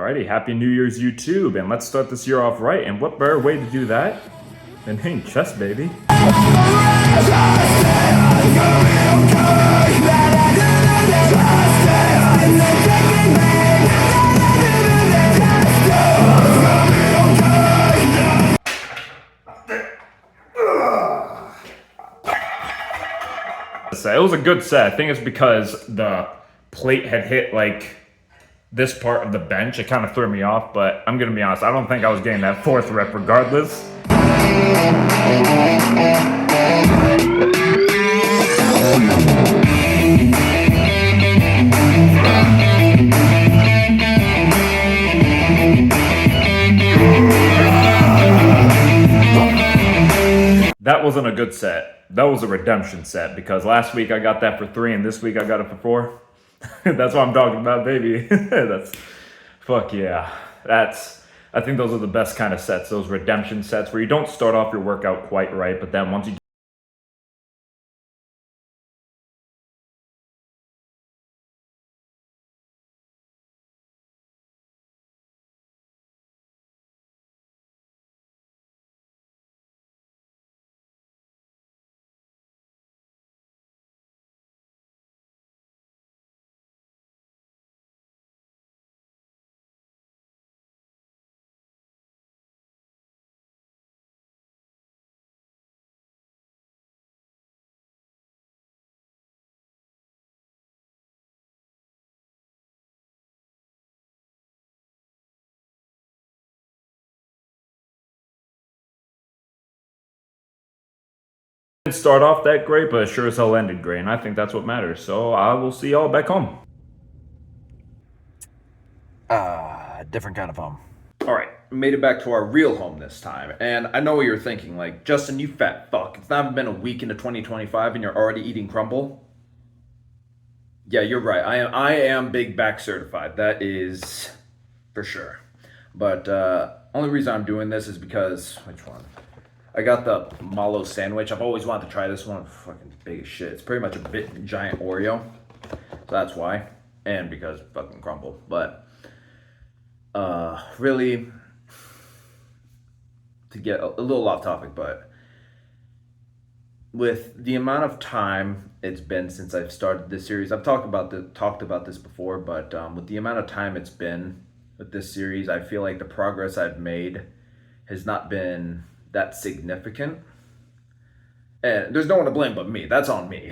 Alrighty, Happy New Year's YouTube, and let's start this year off right. And what better way to do that than hitting chest, baby? It was a good set. I think it's because the plate had hit like this part of the bench. It kind of threw me off, but I'm gonna be honest, I don't think I was getting that fourth rep regardless. That wasn't a good set. That was a redemption set because last week I got that for 3 and this week I got it for 4. That's what I'm talking about, baby. Fuck yeah. I think those are the best kind of sets, those redemption sets where you don't start off your workout quite right, but then once you didn't start off that great, but it sure as hell ended great, and I think that's what matters. So I will see y'all back home. Different kind of home. All right, made it back to our real home this time. And I know what you're thinking, like, Justin, you fat fuck. It's not been a week into 2025 and you're already eating crumble. Yeah, you're right. I am big back certified. That is for sure. But only reason I'm doing this is because, which one? I got the Malo sandwich. I've always wanted to try this one. Fucking big as shit. It's pretty much a big giant Oreo. So that's why. And because fucking crumble. But really, to get a little off topic, but with the amount of time it's been since I've started this series, I've talked about this before, but with the amount of time it's been with this series, I feel like the progress I've made has not been that significant. And there's no one to blame but me. That's on me.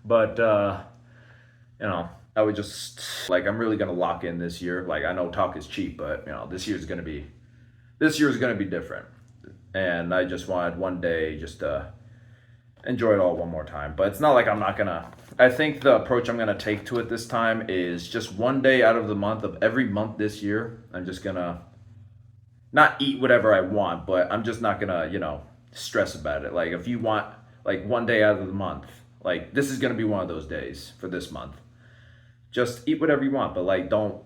But I would just, like, I'm really gonna lock in this year. Like, I know talk is cheap, but this year is gonna be different. And I just wanted one day just to enjoy it all one more time. But it's not like I'm not gonna. I think the approach I'm gonna take to it this time is just one day out of the month of every month this year, I'm just gonna not eat whatever I want, but I'm just not gonna, stress about it. Like, if you want, like, one day out of the month, like, this is gonna be one of those days for this month. Just eat whatever you want, but, like, don't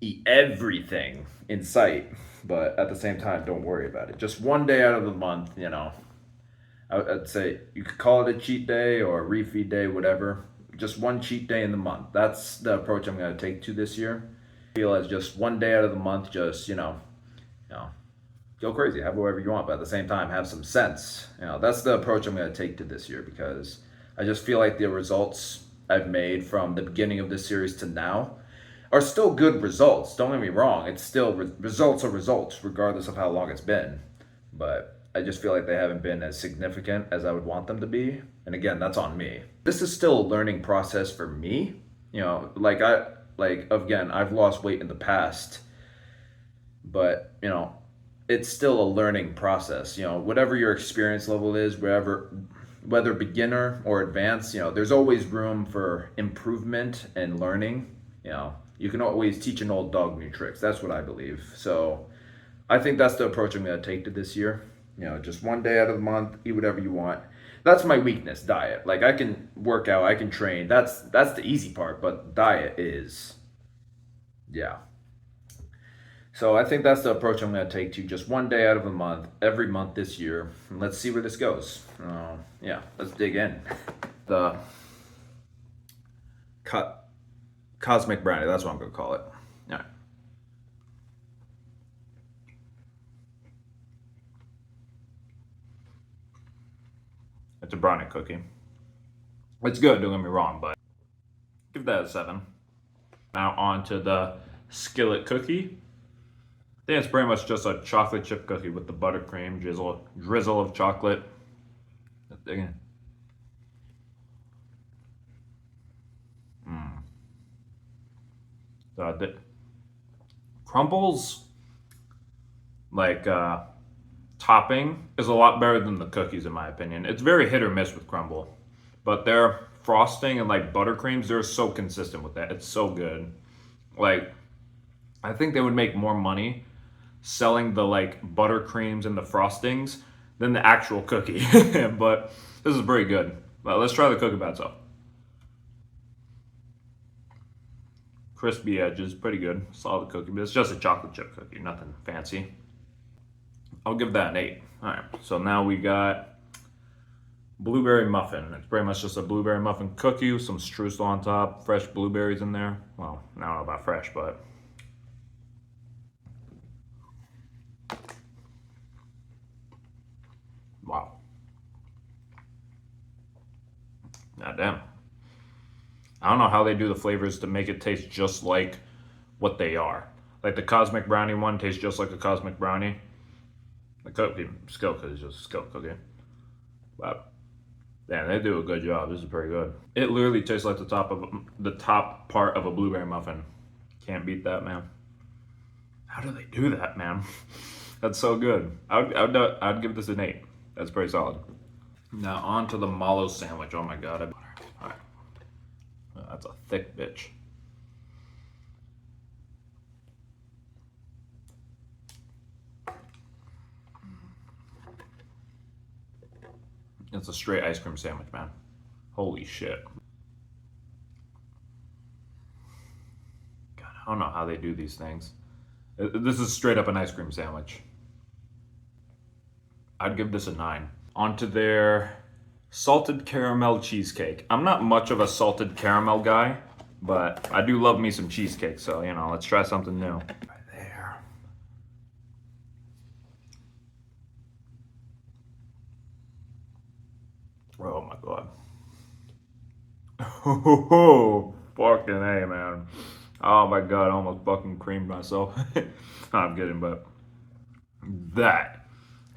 eat everything in sight. But at the same time, don't worry about it. Just one day out of the month, I'd say you could call it a cheat day or a refeed day, whatever. Just one cheat day in the month. That's the approach I'm gonna take to this year. I feel as just one day out of the month, just go crazy, have whatever you want, but at the same time, have some sense. That's the approach I'm gonna take to this year because I just feel like the results I've made from the beginning of this series to now are still good results. Don't get me wrong, it's still results are results regardless of how long it's been. But I just feel like they haven't been as significant as I would want them to be. And again, that's on me. This is still a learning process for me. Again, I've lost weight in the past, but it's still a learning process. Whatever your experience level is, whether beginner or advanced, there's always room for improvement and learning. You can always teach an old dog new tricks. That's what I believe. So I think that's the approach I'm going to take to this year. Just one day out of the month, eat whatever you want. That's my weakness, diet. Like, I can work out, I can train. That's the easy part, but diet is, yeah. So I think that's the approach I'm going to take to just one day out of a month, every month this year. And let's see where this goes. Let's dig in. The cosmic brownie, that's what I'm going to call it. All right. It's a brownie cookie. It's good, don't get me wrong, but give that a 7. Now on to the skillet cookie. I think it's pretty much just a chocolate chip cookie with the buttercream drizzle of chocolate. Again. The crumbles, like topping, is a lot better than the cookies in my opinion. It's very hit or miss with crumble, but their frosting and like buttercreams, they're so consistent with that. It's so good. Like, I think they would make more money selling the like buttercreams and the frostings than the actual cookie. But this is pretty good. Well, let's try the cookie by itself. Crispy edges, pretty good. Solid cookie, but it's just a chocolate chip cookie, nothing fancy. I'll give that an 8. All right, so now we got blueberry muffin. It's pretty much just a blueberry muffin cookie with some streusel on top, fresh blueberries in there. Well, I don't know about fresh, but wow. God damn. I don't know how they do the flavors to make it taste just like what they are. Like the cosmic brownie one tastes just like a cosmic brownie. The cookie, skillet cookie is just a skillet cookie. But damn, they do a good job. This is pretty good. It literally tastes like the top part of a blueberry muffin. Can't beat that, man. How do they do that, man? That's so good. I'd give this an 8. That's pretty solid. Now on to the mallow sandwich. Oh my god. All right. That's a thick bitch. It's a straight ice cream sandwich, man. Holy shit. God, I don't know how they do these things. This is straight up an ice cream sandwich. I'd give this a 9. On to their salted caramel cheesecake. I'm not much of a salted caramel guy, but I do love me some cheesecake, so, you know, let's try something new. Right there. Oh my god. Oh, fucking A, man. Oh my god, I almost fucking creamed myself. I'm kidding, but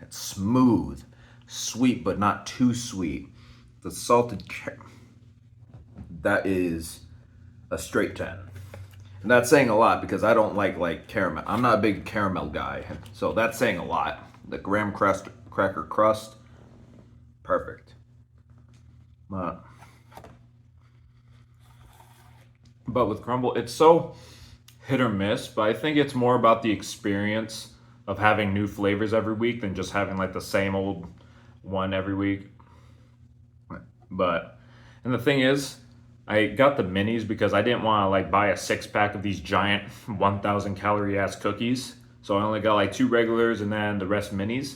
it's smooth, sweet but not too sweet. The salted that is a straight 10. And that's saying a lot because I don't like caramel. I'm not a big caramel guy, so that's saying a lot. The graham cracker crust, perfect. But with crumble, it's so hit or miss, but I think it's more about the experience of having new flavors every week than just having like the same old one every week. But, and the thing is, I got the minis because I didn't want to like buy a 6-pack of these giant 1,000 calorie ass cookies. So I only got like 2 regulars and then the rest minis.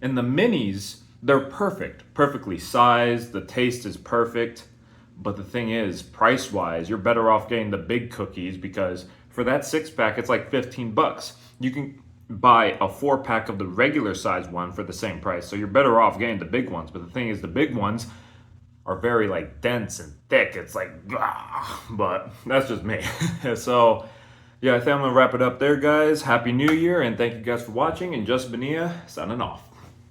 And the minis, they're perfectly sized. The taste is perfect. But the thing is, price-wise, you're better off getting the big cookies because for that 6-pack, it's like $15. You can buy a 4-pack of the regular size one for the same price. So you're better off getting the big ones. But the thing is, the big ones are very like dense and thick. It's like, but that's just me. So yeah, I think I'm gonna wrap it up there, guys. Happy New Year, and thank you guys for watching. And Just Benia signing off.